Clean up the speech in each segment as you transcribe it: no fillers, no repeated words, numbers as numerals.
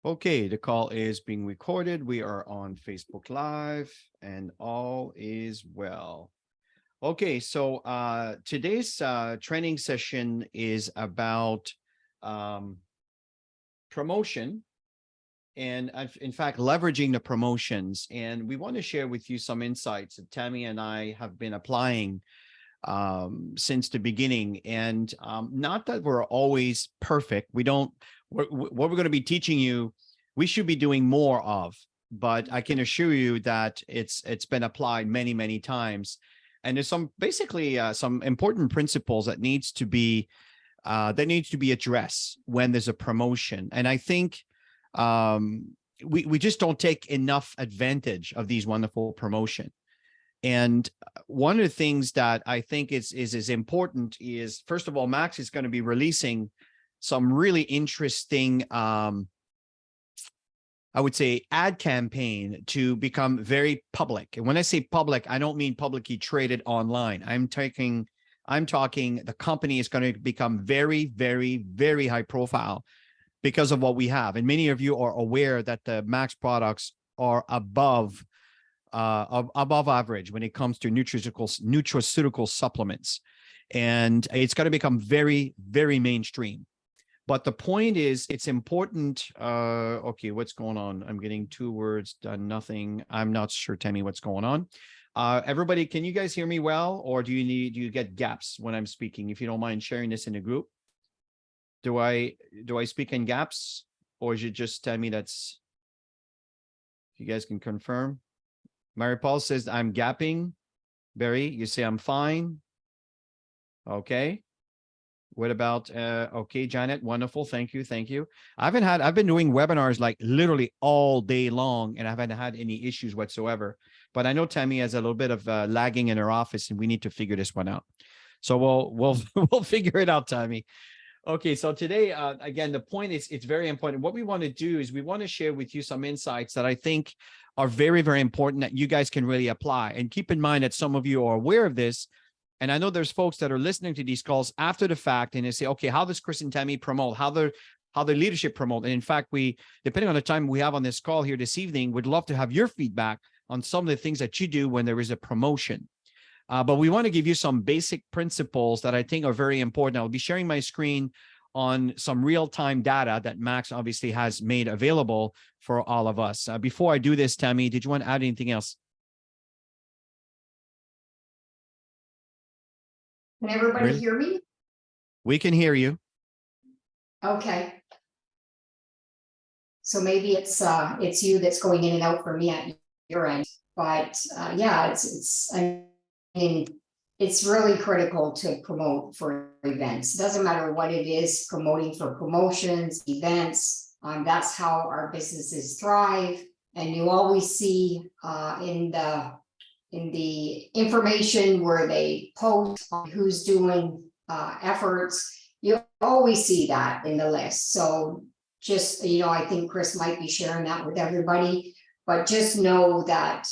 Okay, the call is being recorded. We are on Facebook Live and all is well. Okay, so today's training session is about um, promotion and in fact, leveraging the promotions. And we want to share with you some insights that Tammy and I have been applying since the beginning. And not that we're always perfect. What we're going to be teaching you, we should be doing more of, but I can assure you that it's been applied many, many times. And there's some important principles that needs to be addressed when there's a promotion. And I think we just don't take enough advantage of these wonderful promotion. And one of the things that I think is important is, first of all, Max is going to be releasing some really interesting, I would say, ad campaign to become very public. And when I say public, I don't mean publicly traded online. I'm talking the company is going to become very, very, very high profile because of what we have. And many of you are aware that the Max products are above average when it comes to nutraceutical supplements. And it's going to become very, very mainstream. But the point is, it's important. Okay, what's going on? I'm getting 2 words done, nothing. I'm not sure, Tammy, what's going on. Everybody, can you guys hear me well? Or do you get gaps when I'm speaking? If you don't mind sharing this in the group. Do I speak in gaps? Or is it just Tammy that's, if you guys can confirm? Mary Paul says, I'm gapping. Barry, you say I'm fine. Okay. What about, okay, Janet, wonderful. Thank you. Thank you. I've been doing webinars like literally all day long and I haven't had any issues whatsoever. But I know Tammy has a little bit of lagging in her office and we need to figure this one out. So we'll figure it out, Tammy. Okay, so today, again, the point is it's very important. What we want to do is we want to share with you some insights that I think are very, very important that you guys can really apply. And keep in mind that some of you are aware of this. And I know there's folks that are listening to these calls after the fact and they say, okay, how does Chris and Tammy promote? How the leadership promote? And in fact, depending on the time we have on this call here this evening, we'd love to have your feedback on some of the things that you do when there is a promotion. But we want to give you some basic principles that I think are very important. I'll be sharing my screen on some real-time data that Max obviously has made available for all of us. Before I do this, Tammy, did you want to add anything else? Can everybody hear me? We can hear you. Okay. So maybe it's you that's going in and out for me at your end, but yeah, I mean, it's really critical to promote for events. It doesn't matter what it is, promoting for promotions, events. That's how our businesses thrive. And you always see in the information where they post on who's doing efforts, you always see that in the list. So just, I think Chris might be sharing that with everybody, but just know that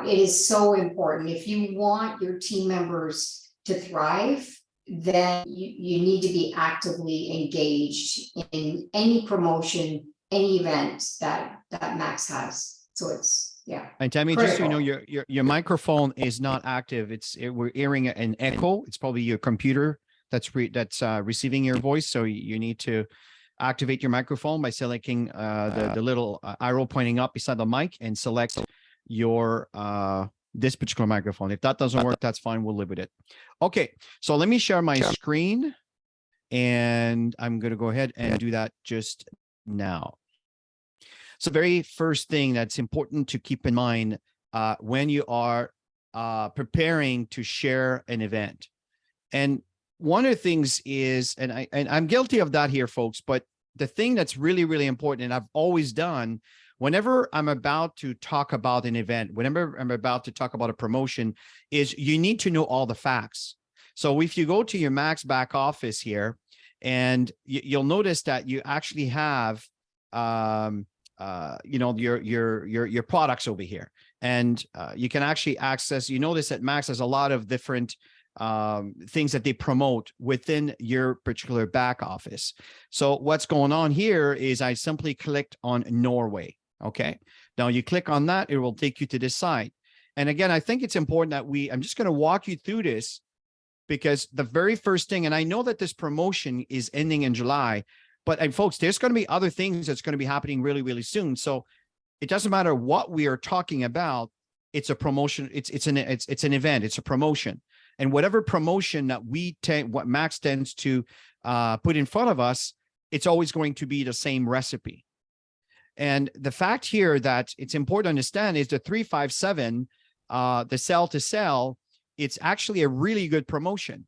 it is so important. If you want your team members to thrive, then you need to be actively engaged in any promotion, any event that Max has. So it's, yeah. And Tammy, just so you know, your microphone is not active. We're hearing an echo. It's probably your computer that's receiving your voice. So you need to activate your microphone by selecting the little arrow pointing up beside the mic and select your this particular microphone. If that doesn't work, that's fine. We'll live with it. Okay, so let me share my screen, and I'm going to go ahead and do that just now. So the very first thing that's important to keep in mind when you are preparing to share an event. And one of the things is, and I'm guilty of that here, folks, but the thing that's really, really important, and I've always done, whenever I'm about to talk about an event, whenever I'm about to talk about a promotion, is you need to know all the facts. So if you go to your Max back office here, and you'll notice that you actually have your products over here, and you can actually access. You notice that Max has a lot of different things that they promote within your particular back office. So what's going on here is I simply clicked on Norway. Okay. Now you click on that, it will take you to this site. And again, I think it's important that I'm just going to walk you through this, because the very first thing, and I know that this promotion is ending in July, but and folks, there's going to be other things that's going to be happening really, really soon. So it doesn't matter what we are talking about. It's a promotion. It's an event. It's a promotion. And whatever promotion that what Max tends to put in front of us, it's always going to be the same recipe. And the fact here that it's important to understand is the 357, the sell to sell, it's actually a really good promotion.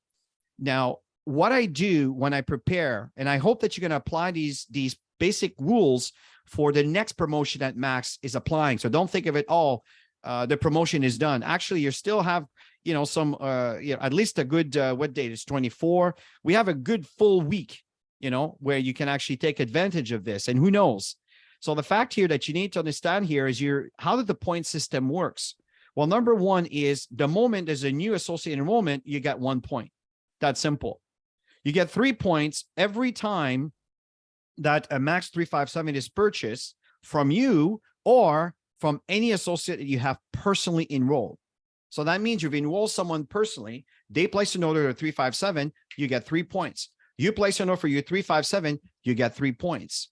Now, what I do when I prepare, and I hope that you're going to apply these basic rules for the next promotion that Max is applying. So don't think of it all. The promotion is done. Actually, you still have, some, at least a good, what date is 24. We have a good full week, where you can actually take advantage of this. And who knows? So the fact here that you need to understand here is how the point system works. Well, number one is the moment there's a new associate enrollment, you get 1 point. That's simple. You get 3 points every time that a Max 357 is purchased from you or from any associate that you have personally enrolled. So that means you've enrolled someone personally, they place an order at 357, you get 3 points. You place an order for your 357, you get 3 points.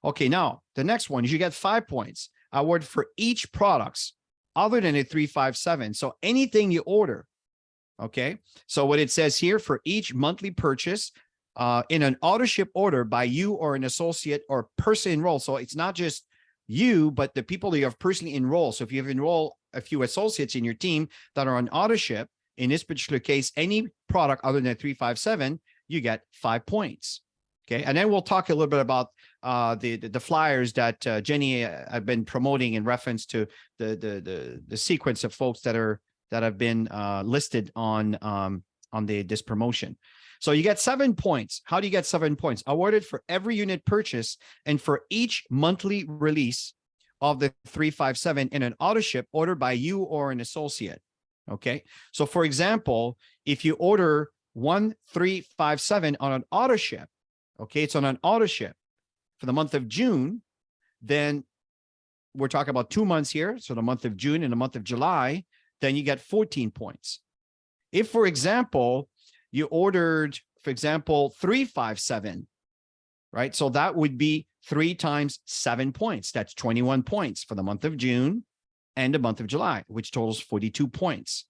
Okay, now the next one is you get 5 points awarded for each products other than a 357. So anything you order. Okay, so what it says here, for each monthly purchase in an auto ship order by you or an associate or person enrolled. So it's not just you, but the people that you have personally enrolled. So if you have enrolled a few associates in your team that are on auto ship, in this particular case, any product other than 357, you get 5 points. Okay, and then we'll talk a little bit about the flyers that Jenny have been promoting in reference to the sequence of folks that have been listed on this promotion. So you get 7 points. How do you get 7 points? Awarded for every unit purchase and for each monthly release of the 357 in an auto ship ordered by you or an associate. Okay, so for example, if you order 1357 on an auto ship, okay, it's on an auto ship for the month of June, then we're talking about 2 months here. So the month of June and the month of July, then you get 14 points. If, for example, you ordered, for example, 357, right? So that would be 3 times 7 points. That's 21 points for the month of June and the month of July, which totals 42 points.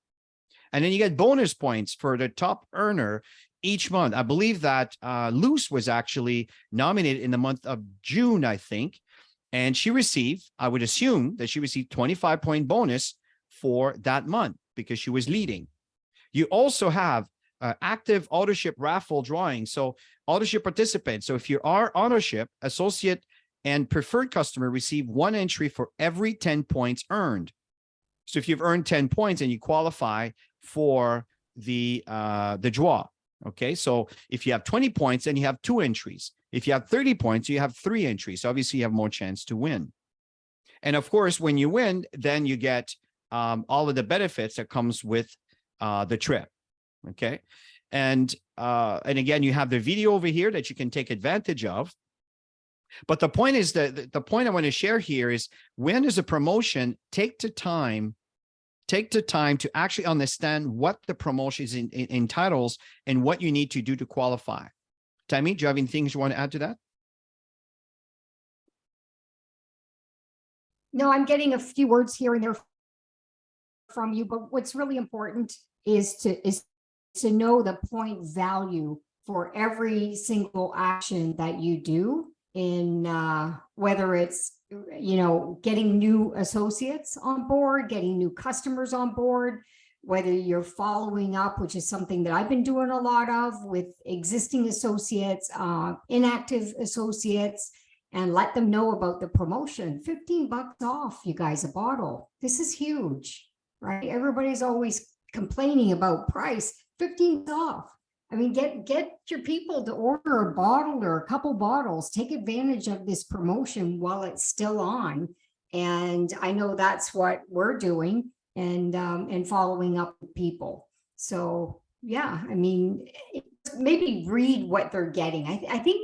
And then you get bonus points for the top earner each month. I believe that Luce was actually nominated in the month of June, I think. And she received, I would assume that she received 25-point bonus for that month because she was leading. You also have active auto ship raffle drawing. So auto ship participants. So if you are auto ship, associate and preferred customer receive 1 entry for every 10 points earned. So if you've earned 10 points and you qualify for the draw. Okay, so if you have 20 points, then you have 2 entries. If you have 30 points, you have 3 entries. So obviously, you have more chance to win. And of course, when you win, then you get all of the benefits that comes with the trip. Okay, and again, you have the video over here that you can take advantage of. But the point is that the point I want to share here is when there's a promotion, take the time to actually understand what the promotion entitles and what you need to do to qualify. Tammy, do you have any things you want to add to that? No, I'm getting a few words here and there from you, but what's really important is to know the point value for every single action that you do in whether it's getting new associates on board, getting new customers on board, whether you're following up, which is something that I've been doing a lot of with existing associates, inactive associates, and let them know about the promotion. $15 off, you guys, a bottle. This is huge, right? Everybody's always complaining about price. $15 off. I mean, get your people to order a bottle or a couple bottles. Take advantage of this promotion while it's still on. And I know that's what we're doing and following up with people. So yeah, I mean, maybe read what they're getting. I think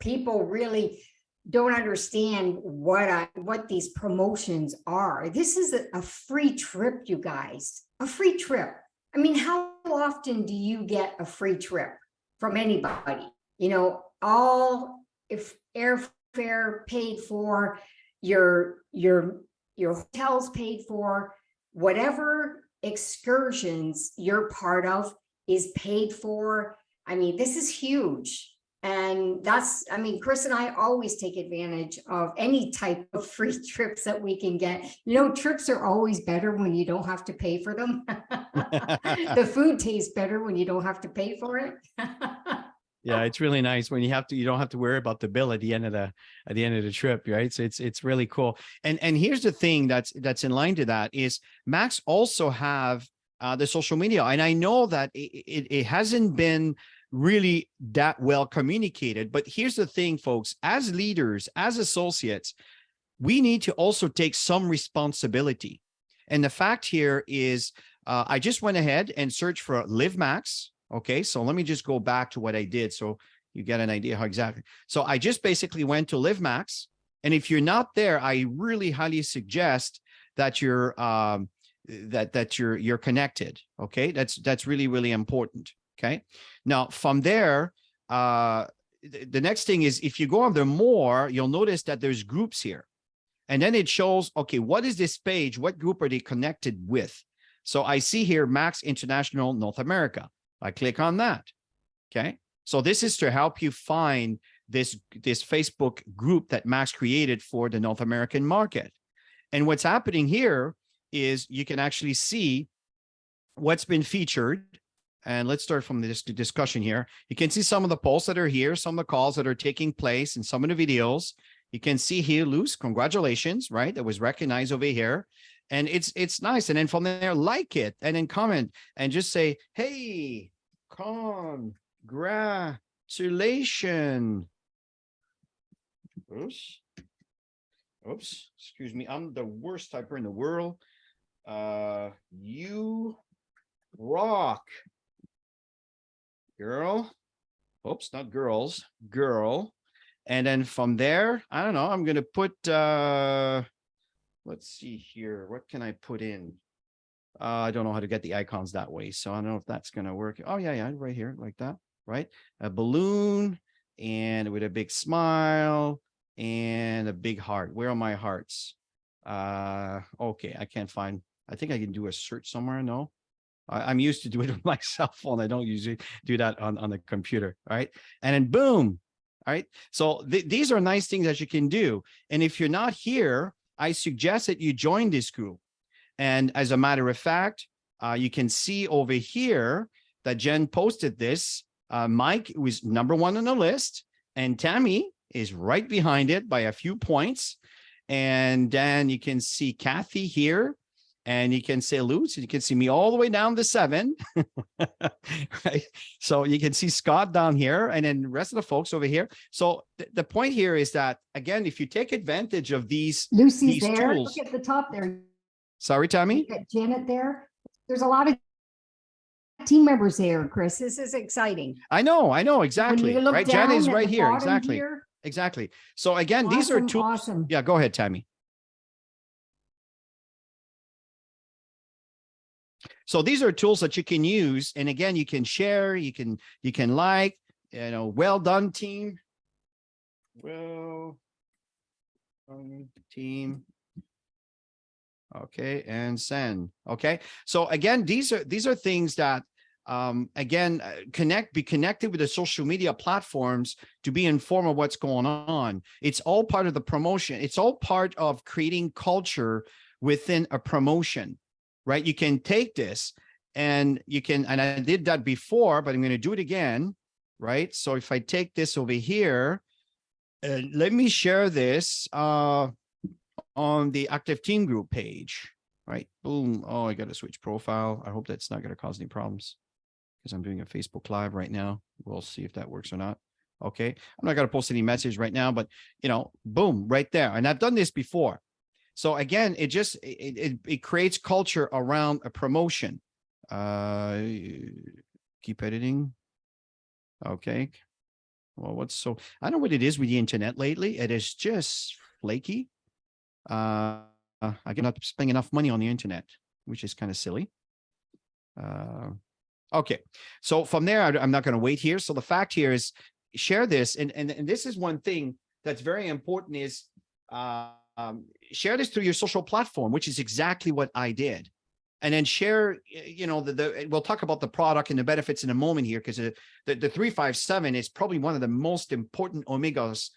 people really don't understand what these promotions are. This is a free trip, you guys, a free trip. I mean, how often do you get a free trip from anybody? You know, all if airfare paid for, your hotel's paid for, whatever excursions you're part of is paid for. I mean, this is huge. And that's, I mean, Chris and I always take advantage of any type of free trips that we can get. You know, trips are always better when you don't have to pay for them. The food tastes better when you don't have to pay for it. Yeah, it's really nice when you don't have to worry about the bill at the end of the trip, right? So it's really cool. And here's the thing that's in line to that is Max also have the social media, and I know that it hasn't been really that well communicated. But here's the thing, folks: as leaders, as associates, we need to also take some responsibility. And the fact here is, I just went ahead and searched for Live Max. Okay, so let me just go back to what I did so you get an idea how exactly. So I just basically went to Live Max, and if you're not there, I really highly suggest that you're you're connected. Okay, that's really, really important. Okay, now from there, the next thing is if you go under more, you'll notice that there's groups here, and then it shows, okay, what is this page? What group are they connected with? So I see here Max International North America. I click on that. Okay. So this is to help you find this Facebook group that Max created for the North American market. And what's happening here is you can actually see what's been featured. And let's start from this discussion here. You can see some of the posts that are here, some of the calls that are taking place, and some of the videos. You can see here, Luz, congratulations, right? That was recognized over here. And it's nice. And then from there, like it and then comment and just say, hey, congratulations. Oops, excuse me. I'm the worst typer in the world. You rock, girl. Oops, not girls, girl. And then from there, I don't know, I'm going to put, let's see here. What can I put in? I don't know how to get the icons that way, so I don't know if that's going to work. Oh, yeah, right here, like that, right? A balloon and with a big smile and a big heart. Where are my hearts? Okay, I can't find. I think I can do a search somewhere. No, I'm used to do it with my cell phone. I don't usually do that on the computer, right? And then boom, all right? So these are nice things that you can do. And if you're not here, I suggest that you join this group. And as a matter of fact, you can see over here that Jen posted this. Mike was #1 on the list, and Tammy is right behind it by a few points. And then you can see Kathy here, and you can say Luz, and you can see me all the way down to 7. Right? So you can see Scott down here, and then the rest of the folks over here. So the point here is that, again, if you take advantage of these Lucy's there. tools. Look at the top there. Sorry, Tammy. Got Janet there. There's a lot of team members there, Chris. This is exciting. I know, exactly. When you look Right, down Jen is at right the here. bottom Exactly. here, Exactly. So again, these are awesome, tools. awesome. Yeah, go ahead, Tammy. So these are tools that you can use, and again, you can share, you can like, well done, team. Well done, team. Okay, and send. Okay, so again, these are things that again, be connected with the social media platforms to be informed of what's going on. It's all part of the promotion. It's all part of creating culture within a promotion, right? You can take this and you can, and I did that before, but I'm going to do it again, right? So if I take this over here, let me share this on the active team group page, right? Boom. Oh, I got to switch profile. I hope that's not going to cause any problems because I'm doing a Facebook Live right now. We'll see if that works or not. Okay. I'm not going to post any message right now, but boom, right there. And I've done this before. So again, it creates culture around a promotion. Okay, keep editing. Okay. Well, I don't know what it is with the internet lately. It is just flaky. I get not spending enough money on the internet, which is kind of silly. Okay. So from there, I'm not going to wait here. So the fact here is share this. And this is one thing that's very important is share this through your social platform, which is exactly what I did. And then share, we'll talk about the product and the benefits in a moment here, because the 357 is probably one of the most important omegas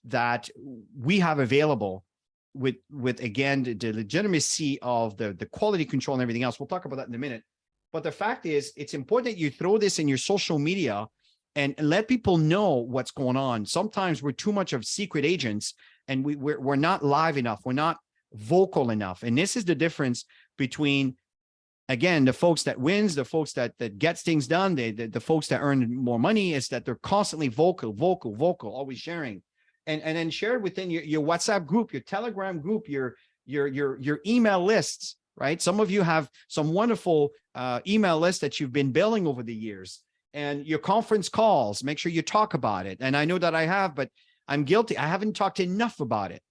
that we have available with again, the legitimacy of the quality control and everything else. We'll talk about that in a minute. But the fact is, it's important that you throw this in your social media and let people know what's going on. Sometimes we're too much of secret agents and we're not live enough. We're not vocal enough. And this is the difference between, again, the folks that wins, the folks that gets things done, the folks that earn more money, is that they're constantly vocal, always sharing. And then share it within your WhatsApp group, your Telegram group, your email lists, right? Some of you have some wonderful email lists that you've been building over the years, and your conference calls, make sure you talk about it. And I know that I have, but I'm guilty. I haven't talked enough about it.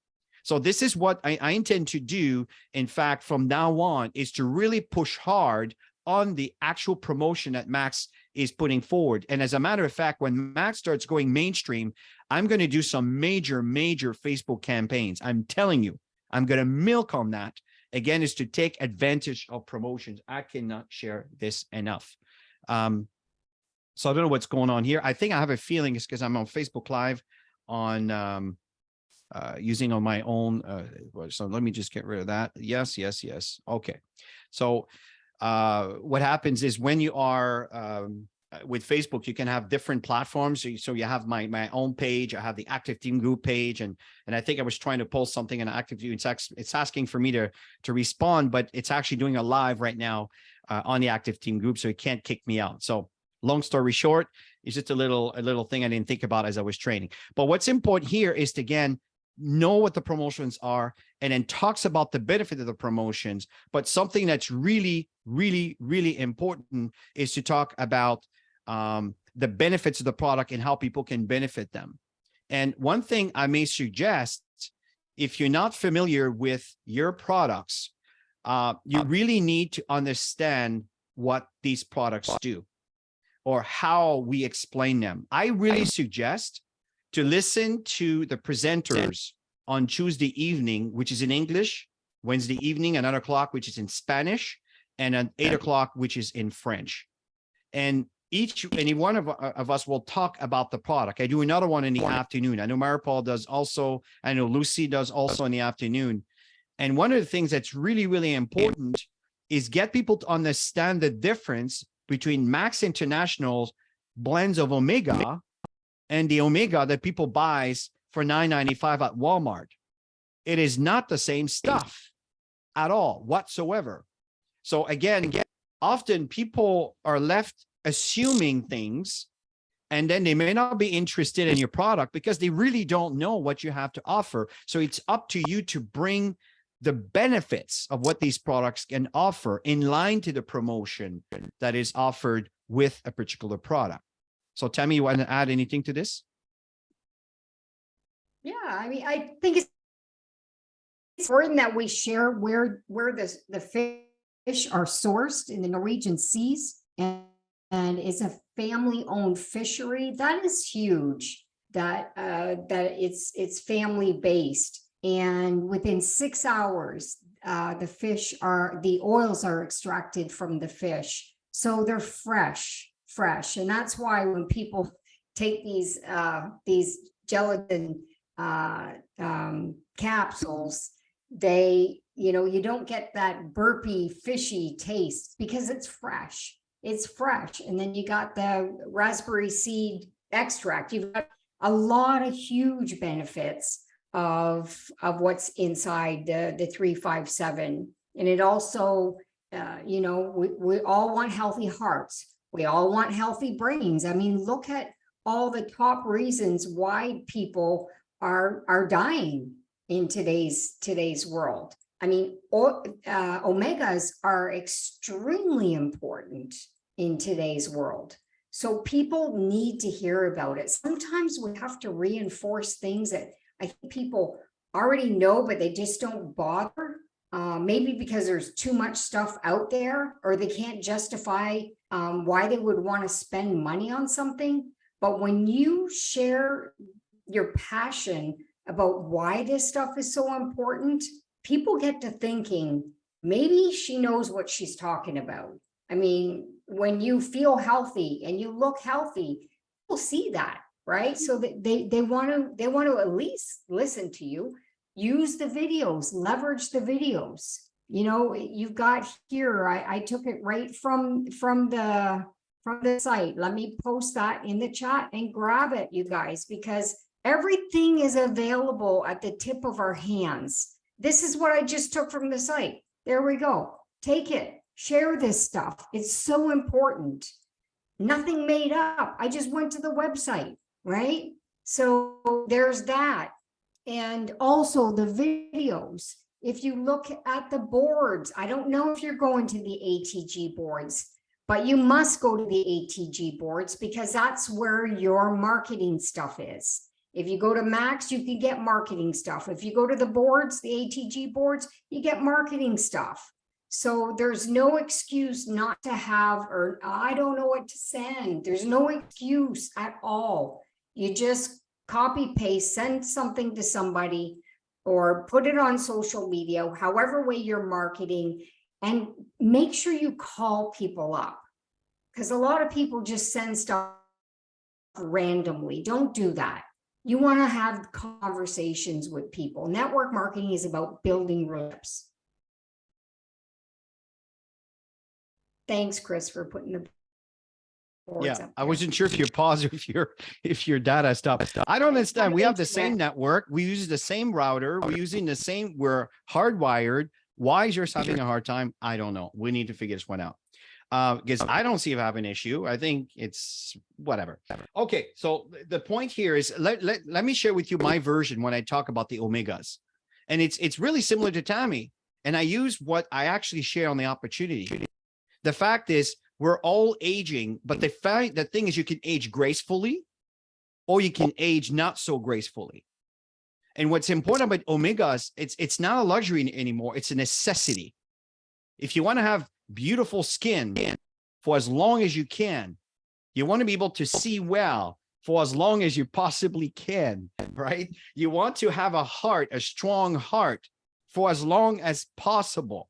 So this is what I intend to do. In fact, from now on, is to really push hard on the actual promotion that Max is putting forward. And as a matter of fact, when Max starts going mainstream, I'm going to do some major Facebook campaigns. I'm telling you, I'm going to milk on that. Again, is to take advantage of promotions. I cannot share this enough. So I don't know what's going on here. I think I have a feeling it's because I'm on Facebook Live on using on my own. So let me just get rid of that. Yes. Okay. So what happens is when you are with Facebook, you can have different platforms. So you have my own page. I have the Active Team Group page, and I think I was trying to post something in Active Team. It's asking for me to respond, but it's actually doing a live right now on the Active Team Group, so it can't kick me out. So long story short, it's just a little thing I didn't think about as I was training. But what's important here is to, again, know what the promotions are, and then talks about the benefit of the promotions. But something that's really important is to talk about the benefits of the product and how people can benefit them. And one thing I may suggest, if you're not familiar with your products, you really need to understand what these products do or how we explain them. I really suggest to listen to the presenters on Tuesday evening, which is in English, Wednesday evening at 9 o'clock, which is in Spanish, and at 8 o'clock, which is in French. And any one of us will talk about the product. I do another one in the afternoon. I know Maripol does also. I know Lucy does also in the afternoon. And one of the things that's really important is get people to understand the difference between Max International's blends of Omega and the Omega that people buys for $9.95 at Walmart. It is not the same stuff at all whatsoever. So again, often people are left assuming things, and then they may not be interested in your product because they really don't know what you have to offer. So it's up to you to bring the benefits of what these products can offer in line to the promotion that is offered with a particular product. So Tammy, you want to add anything to this? Yeah, I mean, I think it's important that we share where the fish are sourced in the Norwegian seas, and it's a family-owned fishery. That is huge. That it's family-based, and within 6 hours, the oils are extracted from the fish, so they're fresh, and that's why when people take these gelatin capsules, you don't get that burpy fishy taste because it's fresh. And then you got the raspberry seed extract. You've got a lot of huge benefits of what's inside the 357. And it also, we all want healthy hearts. We all want healthy brains. I mean, look at all the top reasons why people are dying in today's world. I mean, omegas are extremely important in today's world. So people need to hear about it. Sometimes we have to reinforce things that I think people already know, but they just don't bother. Maybe because there's too much stuff out there, or they can't justify why they would want to spend money on something. But when you share your passion about why this stuff is so important, people get to thinking, maybe she knows what she's talking about. I mean, when you feel healthy and you look healthy, people see that, right? So that they want to at least listen to you. Use the videos, leverage the videos. You know, you've got here, I took it right from the site. Let me post that in the chat and grab it, you guys, because everything is available at the tip of our hands. This is what I just took from the site. There we go. Take it, share this stuff. It's so important. Nothing made up. I just went to the website, right? So there's that. And also the videos. If you look at the boards, I don't know if you're going to the ATG boards, but you must go to the ATG boards because that's where your marketing stuff is. If you go to Max, you can get marketing stuff. If you go to the boards, the ATG boards, you get marketing stuff. So there's no excuse not to have, or I don't know what to send. There's no excuse at all. You just copy paste, send something to somebody or put it on social media, however way you're marketing, and make sure you call people up, because a lot of people just send stuff randomly. Don't do that. You want to have conversations with people. Network marketing is about building relationships. Thanks, Chris, for putting the boards up I there. wasn't sure if your pause or if your data stopped. I don't understand. We have the same network. We use the same router. We're using the same, we're hardwired. Why is yours having a hard time? I don't know. We need to figure this one out. Because I don't see if I have an issue. I think it's whatever. Okay, so the point here is let me share with you my version when I talk about the omegas. And it's really similar to Tammy. And I use what I actually share on the opportunity. The fact is, we're all aging, but the thing is, you can age gracefully or you can age not so gracefully. And what's important about omegas, it's not a luxury anymore. It's a necessity. If you want to have beautiful skin for as long as you can, you want to be able to see well for as long as you possibly can, right? You want to have a heart, a strong heart for as long as possible.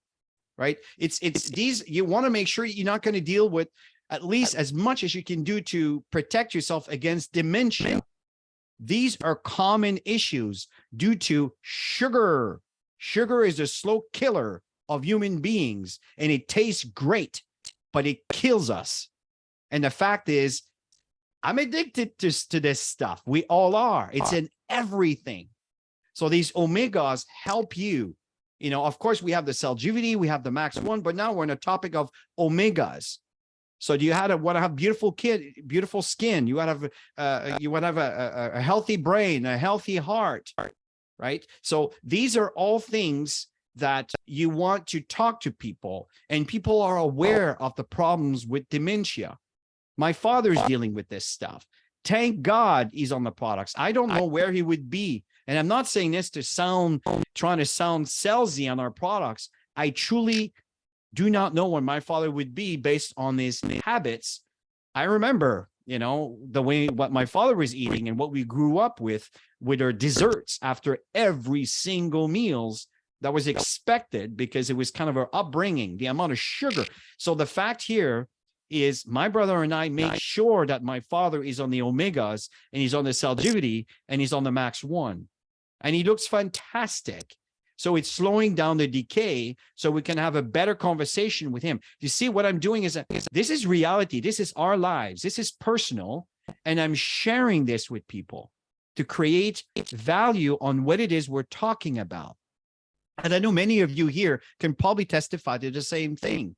Right? It's these, you want to make sure you're not going to deal with at least as much as you can do to protect yourself against dementia. These are common issues due to sugar. Sugar is a slow killer of human beings, and it tastes great, but it kills us. And the fact is, I'm addicted to this stuff. We all are. It's in everything. So these omegas help you. You know, of course, we have the Celgivity, we have the Max 1, but now we're on a topic of omegas. So do you want to have beautiful skin? You want to have a healthy brain, a healthy heart, right? So these are all things that you want to talk to people, and people are aware of the problems with dementia. My father's dealing with this stuff. Thank God he's on the products. I don't know where he would be. And I'm not saying this to trying to sound salesy on our products. I truly do not know where my father would be based on these habits. I remember, you know, what my father was eating and what we grew up with our desserts after every single meals that was expected, because it was kind of our upbringing, the amount of sugar. So the fact here is my brother and I make sure that my father is on the omegas and he's on the Celgivity and he's on the Max 1. And he looks fantastic. So it's slowing down the decay so we can have a better conversation with him. You see, what I'm doing is this is reality. This is our lives. This is personal. And I'm sharing this with people to create value on what it is we're talking about. And I know many of you here can probably testify to the same thing.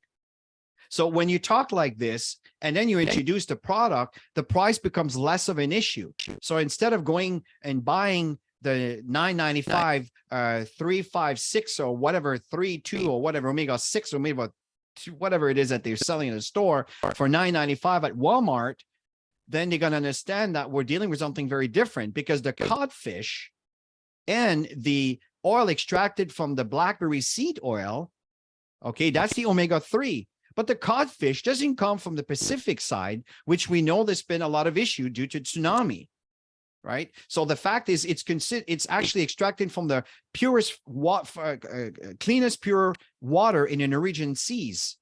So when you talk like this, and then you introduce the product, the price becomes less of an issue. So instead of going and buying the $9.95, 356 or whatever, 32 or whatever, omega 6 or omega 2, whatever it is that they're selling in the store for $9.95 at Walmart, then they're going to understand that we're dealing with something very different, because the codfish and the oil extracted from the blackberry seed oil, okay, that's the omega-3. But the codfish doesn't come from the Pacific side, which we know there's been a lot of issue due to tsunami, right? So the fact is, it's actually extracted from the purest, cleanest, pure water in the Norwegian seas.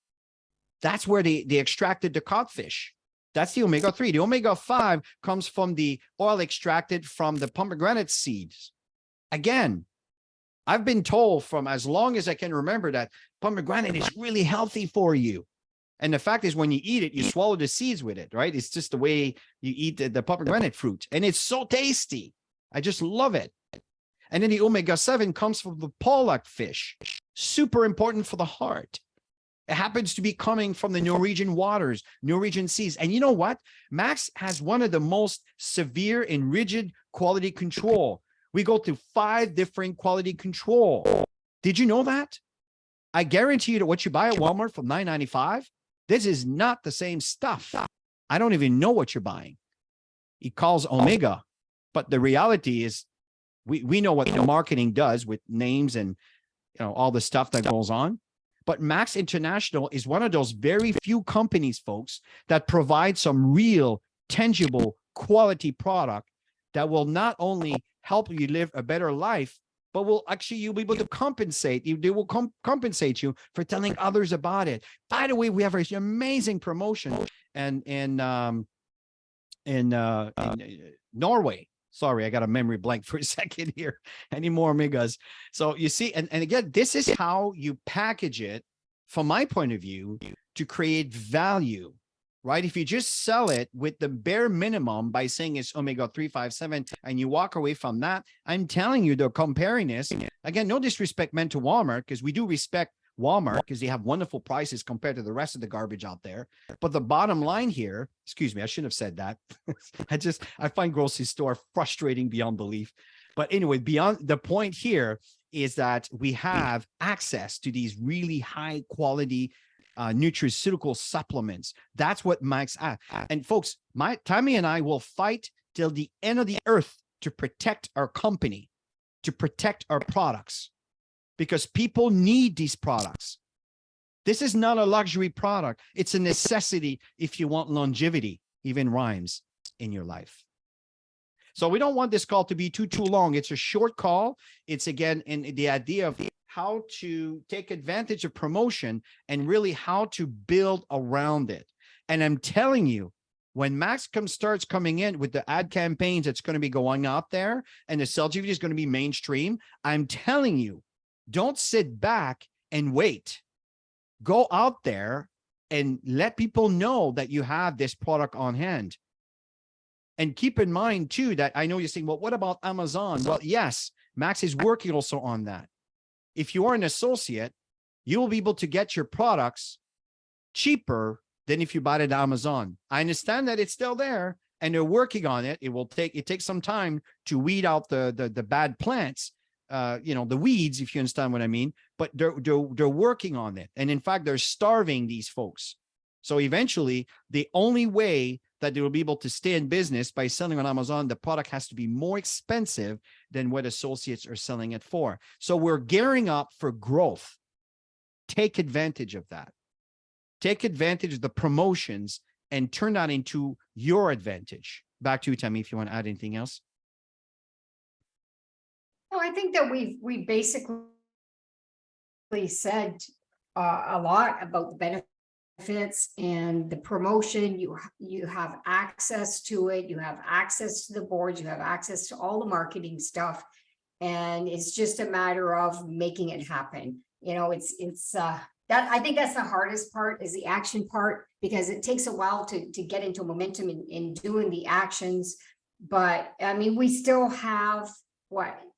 That's where they extracted the codfish. That's the omega-3. The omega-5 comes from the oil extracted from the pomegranate seeds. Again, I've been told from as long as I can remember that pomegranate is really healthy for you. And the fact is, when you eat it, you swallow the seeds with it, right? It's just the way you eat the pomegranate fruit. And it's so tasty. I just love it. And then the omega-7 comes from the pollock fish. Super important for the heart. It happens to be coming from the Norwegian waters, Norwegian seas. And you know what? Max has one of the most severe and rigid quality control. We go through 5 different quality control. Did you know that? I guarantee you that what you buy at Walmart for $9.95, this is not the same stuff. I don't even know what you're buying. It calls Omega, but the reality is we know what the marketing does with names and all the stuff that goes on. But Max International is one of those very few companies, folks, that provide some real, tangible, quality product that will not only help you live a better life, but will actually, you'll be able to compensate. They will compensate you for telling others about it. By the way, we have an amazing promotion in Norway. Sorry, I got a memory blank for a second here. Any more omegas? So you see, and again, this is how you package it from my point of view to create value, right? If you just sell it with the bare minimum by saying it's omega-3, 5, 7, and you walk away from that, I'm telling you, they're comparing this. Again, no disrespect meant to Walmart, because we do respect Walmart because they have wonderful prices compared to the rest of the garbage out there. But the bottom line here, excuse me, I shouldn't have said that. I find grocery store frustrating beyond belief. But anyway, beyond the point here is that we have access to these really high quality nutraceutical supplements. That's what Max and folks, Tammy and I will fight till the end of the earth to protect our company, to protect our products, because people need these products. This is not a luxury product. It's a necessity if you want longevity, even rhymes, in your life. So we don't want this call to be too long. It's a short call. It's again in the idea of how to take advantage of promotion and really how to build around it. And I'm telling you, when Max starts coming in with the ad campaigns that's going to be going out there and the CellGPT is going to be mainstream, I'm telling you, don't sit back and wait. Go out there and let people know that you have this product on hand. And keep in mind, too, that I know you're saying, well, what about Amazon? Well, yes, Max is working also on that. If you are an associate, you will be able to get your products cheaper than if you bought it at Amazon. I understand that it's still there and they're working on it. It takes some time to weed out the bad plants, the weeds, if you understand what I mean, but they're working on it. And in fact, they're starving these folks. So eventually the only way that they will be able to stay in business by selling on Amazon, the product has to be more expensive than what associates are selling it for. So we're gearing up for growth. Take advantage of that. Take advantage of the promotions and turn that into your advantage. Back to you, Tammy, if you want to add anything else. No, I think that we basically said a lot about the benefits and the promotion. You have access to it, you have access to the boards, you have access to all the marketing stuff, and it's just a matter of making it happen. That I think that's the hardest part, is the action part, because it takes a while to get into momentum in doing the actions. But I mean, we still have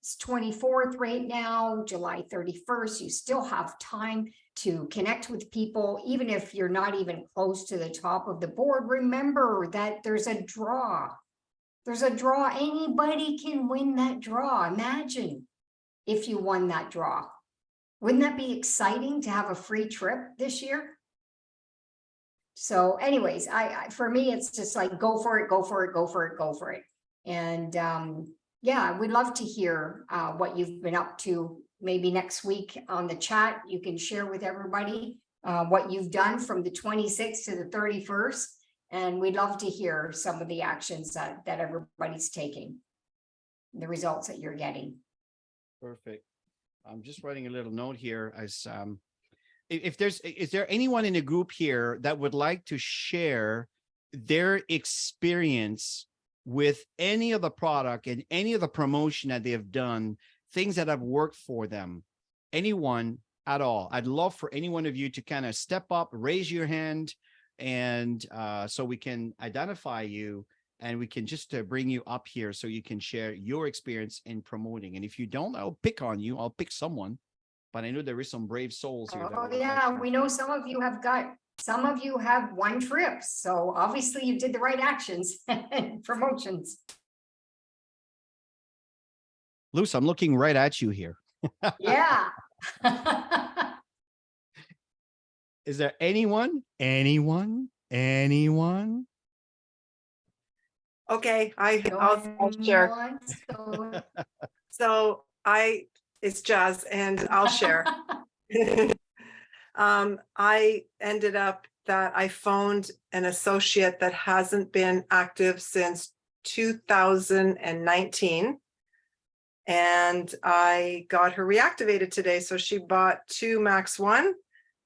it's 24th right now, July 31st. You still have time to connect with people, even if you're not even close to the top of the board. Remember that there's a draw. There's a draw. Anybody can win that draw. Imagine if you won that draw. Wouldn't that be exciting to have a free trip this year? So anyways, for me, it's just like, go for it, go for it, go for it, go for it. And, yeah, we'd love to hear, what you've been up to. Maybe next week on the chat, you can share with everybody, what you've done from the 26th to the 31st. And we'd love to hear some of the actions that everybody's taking, the results that you're getting. Perfect. I'm just writing a little note here as is there anyone in the group here that would like to share their experience with any of the product and any of the promotion that they have done, things that have worked for them? Anyone at all? I'd love for any one of you to kind of step up, raise your hand, and so we can identify you and we can just bring you up here so you can share your experience in promoting. And if you don't, I'll pick on you. I'll pick someone. But I know there is some brave souls here. Oh, yeah, we know some of you have won trips, so obviously you did the right actions and promotions. Luce, I'm looking right at you here. Yeah. Is there anyone? Okay, I'll share. So it's Jazz and I'll share. I ended up that I phoned an associate that hasn't been active since 2019. And I got her reactivated today. So she bought 2 Max One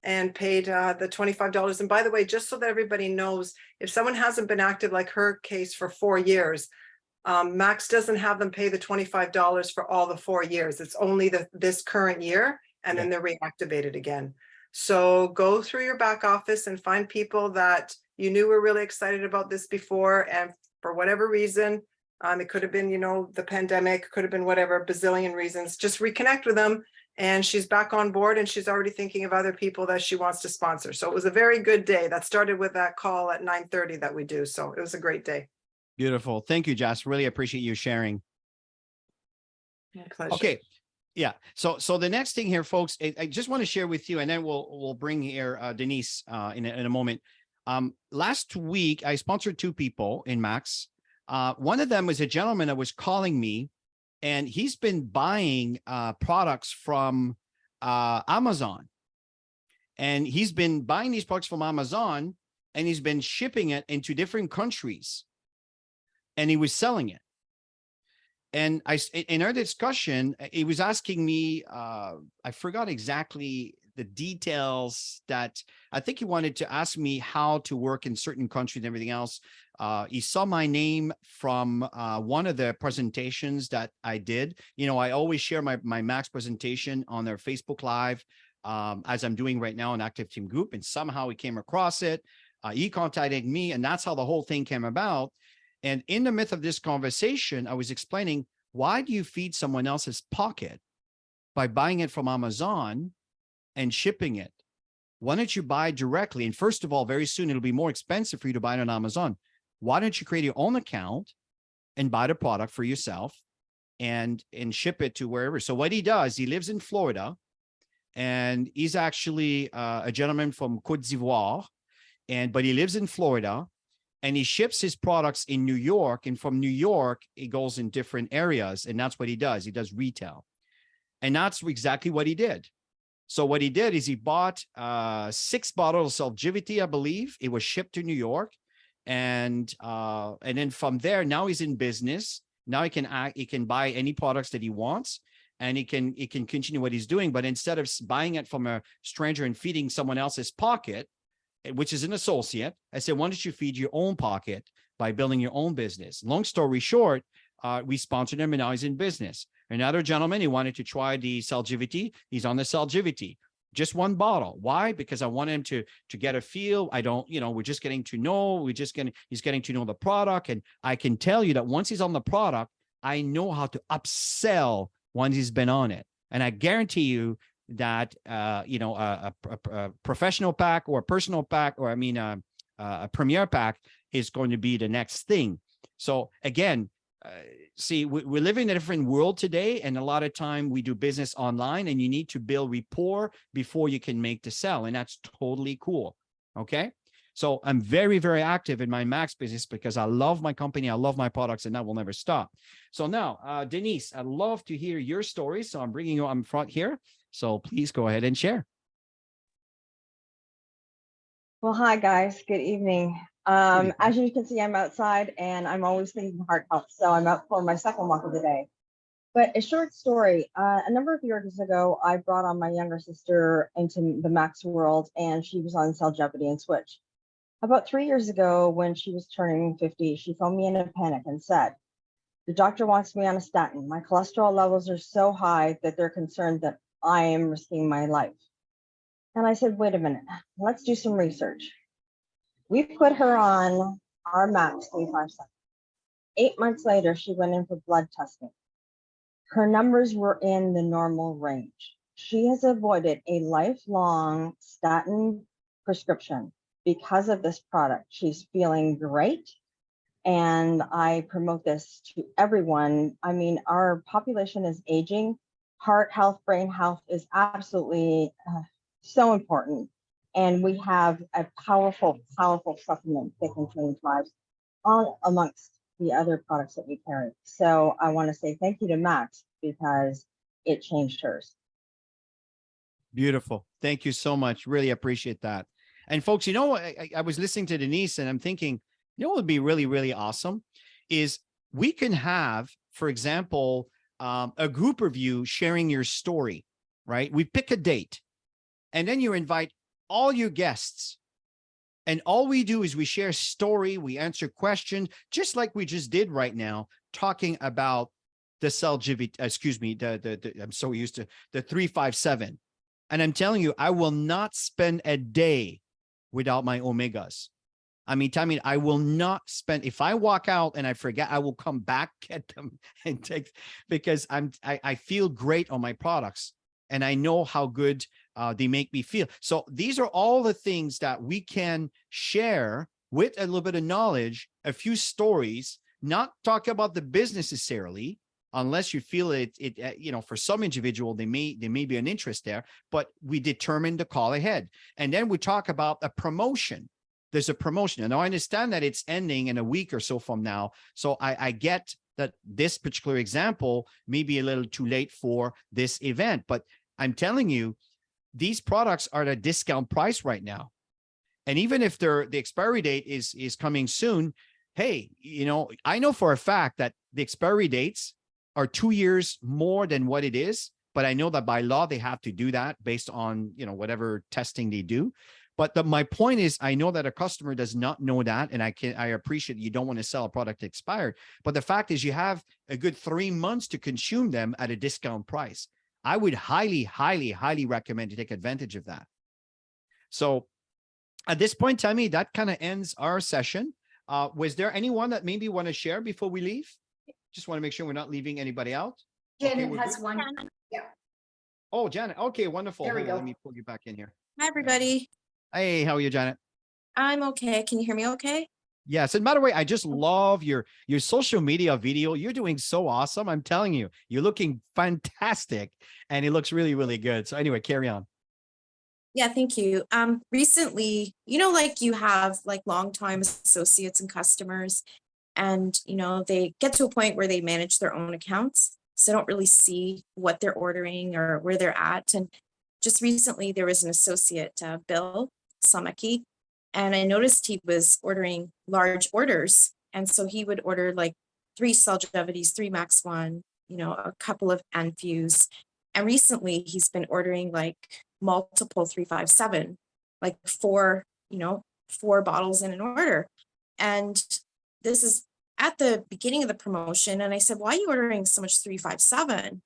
and paid the $25. And by the way, just so that everybody knows, if someone hasn't been active, like her case, for 4 years, Max doesn't have them pay the $25 for all the 4 years. It's only this current year, and then they're reactivated again. So go through your back office and find people that you knew were really excited about this before, and for whatever reason, it could have been, the pandemic, could have been whatever, bazillion reasons, just reconnect with them. And she's back on board, and she's already thinking of other people that she wants to sponsor. So it was a very good day. That started with that call at 9:30 that we do. So it was a great day. Beautiful. Thank you, Jess. Really appreciate you sharing. My pleasure. Okay. Yeah. So the next thing here, folks, I just want to share with you, and then we'll bring here Denise in a moment. Last week, I sponsored 2 people in Max. One of them was a gentleman that was calling me, and he's been buying products from Amazon. And he's been buying these products from Amazon, and he's been shipping it into different countries. And he was selling it. And in our discussion, he was asking me, I forgot exactly the details that I think he wanted to ask me how to work in certain countries and everything else. He saw my name from one of the presentations that I did. I always share my Max presentation on their Facebook Live, as I'm doing right now in Active Team Group. And somehow he came across it. He contacted me, and that's how the whole thing came about. And in the midst of this conversation, I was explaining, why do you feed someone else's pocket by buying it from Amazon and shipping it? Why don't you buy directly? And first of all, very soon, it'll be more expensive for you to buy it on Amazon. Why don't you create your own account and buy the product for yourself and ship it to wherever? So what he does, he lives in Florida, and he's actually a gentleman from Côte d'Ivoire, but he lives in Florida. And he ships his products in New York, and from New York, he goes in different areas, and that's what he does. He does retail, and that's exactly what he did. So what he did is he bought 6 bottles of Celgivity, I believe. It was shipped to New York, and then from there, now he's in business. Now he can buy any products that he wants, and he can continue what he's doing. But instead of buying it from a stranger and feeding someone else's pocket, which is an associate, I said, why don't you feed your own pocket by building your own business? Long story short, we sponsored him, and now he's in business. Another gentleman, he wanted to try the Celgivity. He's on the Celgivity, just 1 bottle. Why? Because I want him to get a feel. We're just getting to know. He's getting to know the product. And I can tell you that once he's on the product, I know how to upsell once he's been on it. And I guarantee you that a professional pack or a personal pack, or a premier pack is going to be the next thing. So again, see, we live in a different world today, and a lot of time we do business online, and you need to build rapport before you can make the sell, and that's totally cool. Okay, So I'm very, very active in my Max business because I love my company. I love my products, and that will never stop. So now, Denise, I'd love to hear your story. So I'm bringing you on front here. So please go ahead and share. Well, hi guys, good evening. As you can see, I'm outside and I'm always thinking heart health. So I'm out for my second walk of the day. But a short story, a number of years ago, I brought on my younger sister into the Max world and she was on Cell Jeopardy and Switch. About 3 years ago, when she was turning 50, she phoned me in a panic and said, "The doctor wants me on a statin. My cholesterol levels are so high that they're concerned that I am risking my life." And I said, "Wait a minute, let's do some research." We put her on our Max 357. 8 months later, she went in for blood testing. Her numbers were in the normal range. She has avoided a lifelong statin prescription because of this product. She's feeling great. And I promote this to everyone. I mean, our population is aging. Heart health, brain health is absolutely so important. And we have a powerful, powerful supplement that can change lives all amongst the other products that we carry. So I want to say thank you to Max because it changed hers. Beautiful. Thank you so much. Really appreciate that. And folks, you know, I was listening to Denise and I'm thinking, you know what would be really, really awesome is we can have, for example, a group of you sharing your story, right? We pick a date and then you invite all your guests. And all we do is we share story, we answer questions, just like we just did right now, talking about the I'm so used to the 357. And I'm telling you, I will not spend a day without my omegas. I mean, I will not spend, if I walk out and I forget, I will come back, get them and take, because I feel great on my products and I know how good they make me feel. So these are all the things that we can share with a little bit of knowledge, a few stories, not talk about the business necessarily, unless you feel it, you know, for some individual, there may be an interest there, but we determine the call ahead. And then we talk about a promotion. There's a promotion. And I understand that it's ending in a week or so from now. So I get that this particular example may be a little too late for this event, but I'm telling you, these products are at a discount price right now. And even if the expiry date is coming soon, hey, you know, I know for a fact that the expiry dates are 2 years more than what it is, but I know that by law, they have to do that based on, you know, whatever testing they do. But my point is, I know that a customer does not know that. And I appreciate you don't want to sell a product expired. But the fact is you have a good 3 months to consume them at a discount price. I would highly, highly, highly recommend to take advantage of that. So at this point, Tammy, that kind of ends our session. Was there anyone that maybe want to share before we leave? Just want to make sure we're not leaving anybody out. Janet we're has good. one. Oh, Janet. Okay, wonderful. There we Hold on, go. let me pull you back in here. Hi, everybody. Hey, how are you, Janet? I'm okay. Can you hear me okay? Yes. And by the way, I just love your social media video. You're doing so awesome. I'm telling you, you're looking fantastic and it looks really, really good. So anyway, carry on. Yeah, thank you. Recently, you know, like you have like longtime associates and customers, and you know, they get to a point where they manage their own accounts. So they don't really see what they're ordering or where they're at. And just recently there was an associate, Bill Samaki, and I noticed he was ordering large orders. And so he would order like 3 Celgevities, 3 Max One, you know, a couple of Enfuse. And recently he's been ordering like multiple 357, like 4 bottles in an order. And this is at the beginning of the promotion. And I said, why are you ordering so much 357?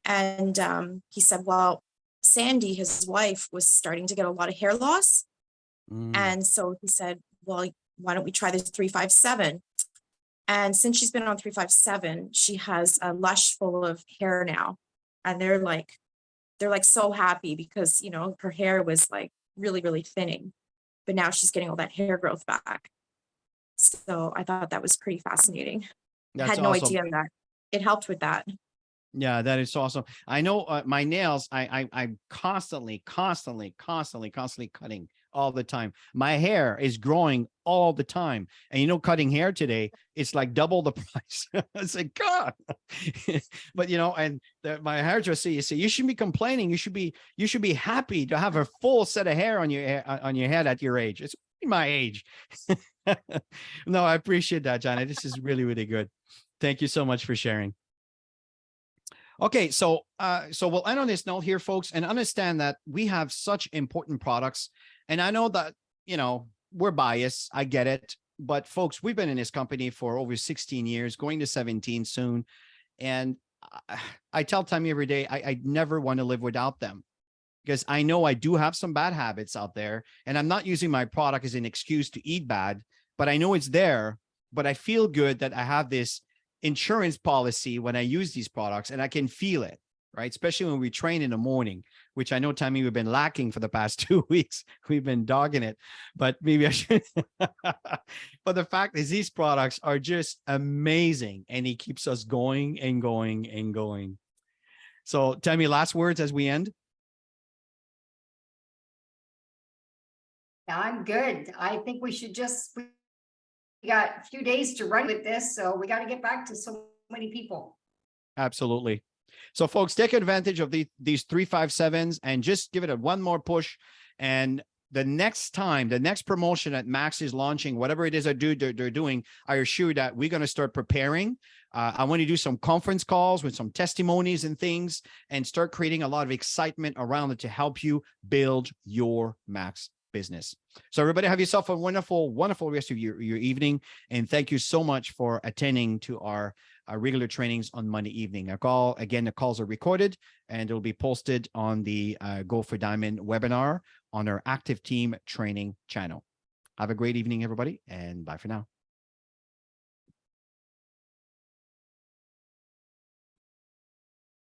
And he said, well, Sandy, his wife, was starting to get a lot of hair loss. And so he said, well, why don't we try this 357? And since she's been on 357, she has a lush full of hair now. And they're like so happy because, you know, her hair was like really, really thinning, but now she's getting all that hair growth back. So I thought that was pretty fascinating. I had no idea that it helped with that. Yeah, that is awesome. I know my nails, I'm constantly cutting all the time. My hair is growing all the time. And you know, cutting hair today, it's like double the price. It's like, God. But you know, and my hairdresser, you say, you shouldn't be complaining. You should be happy to have a full set of hair on your head at your age. It's my age. No, I appreciate that, Janet. This is really, really good. Thank you so much for sharing. Okay, so we'll end on this note here, folks, and understand that we have such important products. And I know that, you know, we're biased. I get it. But folks, we've been in this company for over 16 years, going to 17 soon. And I tell Tammy every day, I never want to live without them, because I know I do have some bad habits out there, and I'm not using my product as an excuse to eat bad, but I know it's there. But I feel good that I have this insurance policy when I use these products, and I can feel it, right? Especially when we train in the morning, which I know, Tammy, we've been lacking for the past 2 weeks. We've been dogging it, but maybe I should. But the fact is, these products are just amazing, and it keeps us going and going and going. So, Tammy, last words as we end. I'm good. I think we should we got a few days to run with this, so we got to get back to so many people. Absolutely. So folks, take advantage of these 357s and just give it one more push. And the next time, the next promotion that Max is launching, whatever it is they're doing, I assure that we're going to start preparing. I want to do some conference calls with some testimonies and things, and start creating a lot of excitement around it to help you build your Max business. So everybody, have yourself a wonderful, wonderful rest of your evening. And thank you so much for attending to our regular trainings on Monday evening. The calls are recorded, and it'll be posted on the Go for Diamond webinar on our Active Team training channel. Have a great evening, everybody, and bye for now.